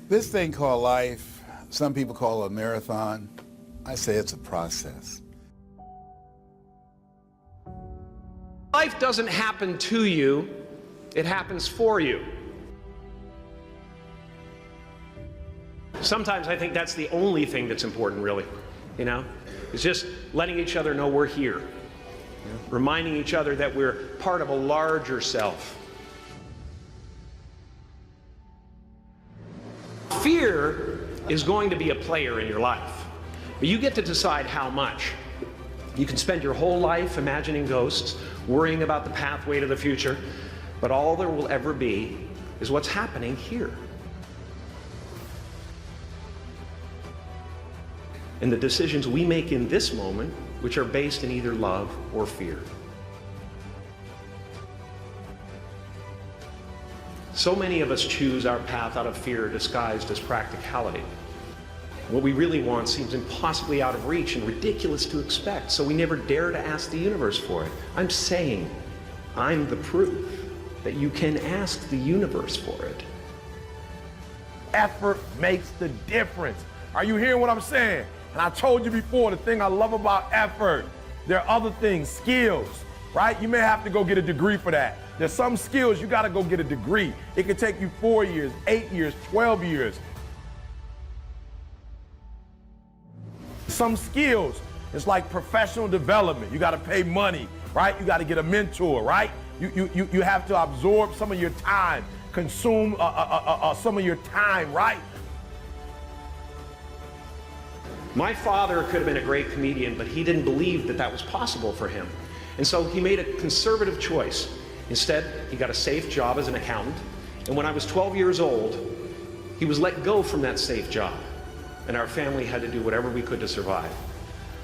This thing called life, some people call it a marathon. I say it's a process. Life doesn't happen to you, it happens for you. Sometimes I think that's the only thing that's important, really, you know? It's just letting each other know we're here, reminding each other that we're part of a larger self. Fear is going to be a player in your life, but you get to decide how much. You can spend your whole life imagining ghosts, worrying about the pathway to the future, but all there will ever be is what's happening here. And the decisions we make in this moment, which are based in either love or fear. So many of us choose our path out of fear disguised as practicality. What we really want seems impossibly out of reach and ridiculous to expect, so we never dare to ask the universe for it. I'm saying, I'm the proof that you can ask the universe for it. Effort makes the difference. Are you hearing what I'm saying? And I told you before, the thing I love about effort, there are other things, skills, right? You may have to go get a degree for that. There's some skills you gotta go get a degree. It could take you 4 years, 8 years, 12 years. Some skills, it's like professional development. You gotta pay money, right? You gotta get a mentor, right? You have to absorb some of your time, consume some of your time, right? My father could have been a great comedian, but he didn't believe that that was possible for him. And so he made a conservative choice. Instead, he got a safe job as an accountant. And when I was 12 years old, he was let go from that safe job. And our family had to do whatever we could to survive.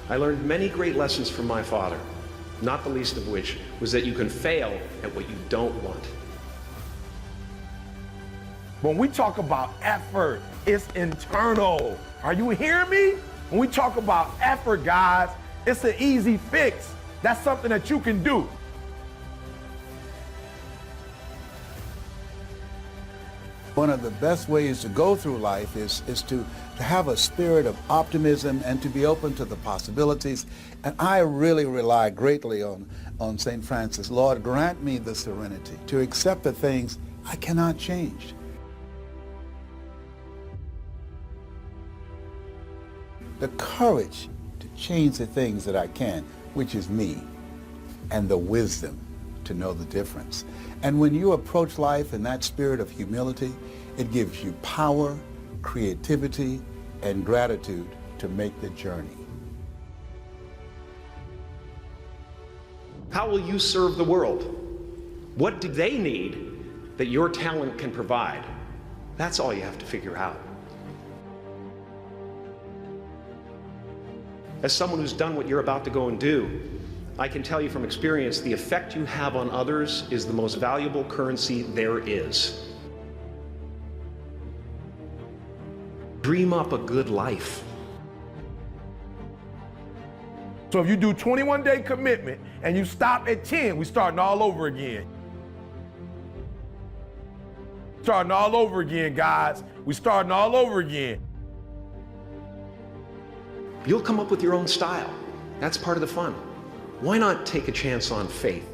I learned many great lessons from my father, not the least of which was that you can fail at what you don't want. When we talk about effort, it's internal. Are you hearing me? When we talk about effort, guys, it's an easy fix. That's something that you can do. One of the best ways to go through life is to have a spirit of optimism and to be open to the possibilities. And I really rely greatly on St. Francis. Lord, grant me the serenity to accept the things I cannot change. The courage to change the things that I can, which is me, and the wisdom to know the difference. And when you approach life in that spirit of humility, it gives you power, creativity, and gratitude to make the journey. How will you serve the world? What do they need that your talent can provide? That's all you have to figure out. As someone who's done what you're about to go and do, I can tell you from experience, the effect you have on others is the most valuable currency there is. Dream up a good life. So if you do 21-day commitment and you stop at 10, we're starting all over again. Starting all over again, guys. We're starting all over again. You'll come up with your own style. That's part of the fun. Why not take a chance on faith?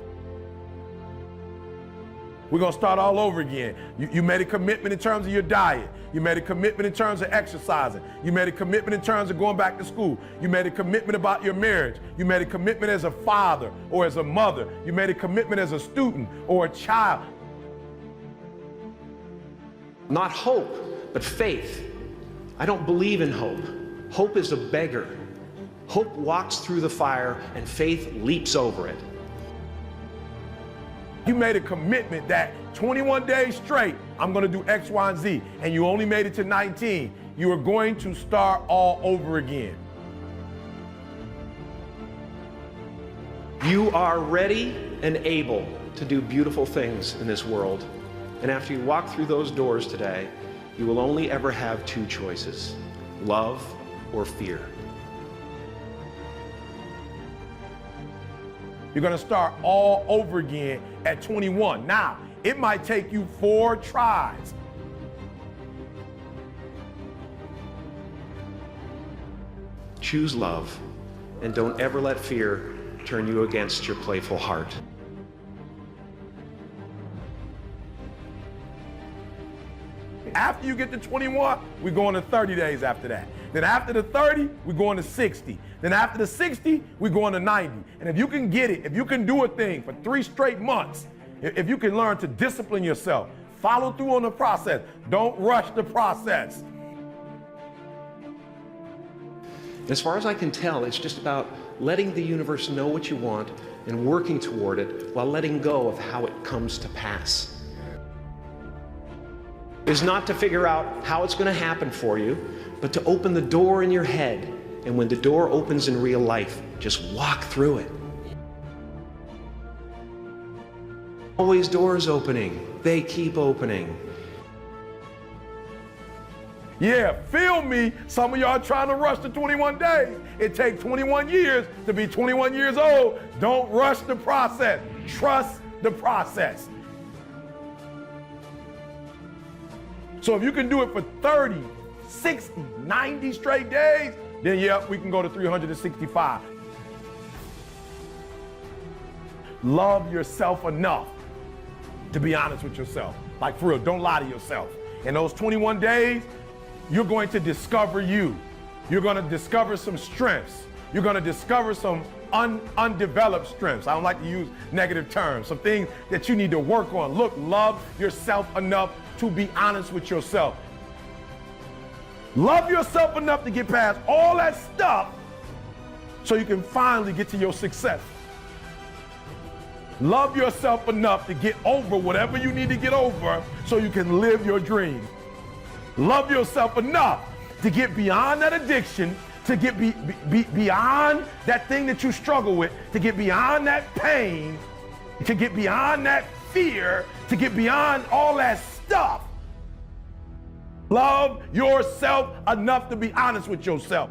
We're gonna start all over again. You made a commitment in terms of your diet. You made a commitment in terms of exercising. You made a commitment in terms of going back to school. You made a commitment about your marriage. You made a commitment as a father or as a mother. You made a commitment as a student or a child. Not hope, but faith. I don't believe in hope. Hope is a beggar. Hope walks through the fire and faith leaps over it. You made a commitment that 21 days straight, I'm gonna do X, Y, and Z, and you only made it to 19. You are going to start all over again. You are ready and able to do beautiful things in this world. And after you walk through those doors today, you will only ever have two choices: love or fear. You're gonna start all over again at 21. Now, it might take you 4 tries. choose love, and don't ever let fear turn you against your playful heart. After you get to 21, we're going to 30 days after that. Then after the 30, we're going to 60. Then after the 60, we're going to 90. And if you can get it, if you can do a thing for 3 straight months, if you can learn to discipline yourself, follow through on the process, don't rush the process. As far as I can tell, it's just about letting the universe know what you want and working toward it while letting go of how it comes to pass. Is not to figure out how it's going to happen for you, but to open the door in your head. And when the door opens in real life, just walk through it. Always doors opening. They keep opening. Yeah, feel me. Some of y'all trying to rush the 21 days. It takes 21 years to be 21 years old. Don't rush the process. Trust the process. So if you can do it for 30, 60, 90 straight days, then yeah, we can go to 365. Love yourself enough to be honest with yourself. Like for real, don't lie to yourself. In those 21 days, you're going to discover you. You're going to discover some strengths. You're going to discover some undeveloped strengths. I don't like to use negative terms. Some things that you need to work on. Look, love yourself enough to be honest with yourself. Love yourself enough to get past all that stuff so you can finally get to your success. Love yourself enough to get over whatever you need to get over so you can live your dream. Love yourself enough to get beyond that addiction, to get beyond that thing that you struggle with, to get beyond that pain, to get beyond that fear, to get beyond all that stuff. Love yourself enough to be honest with yourself.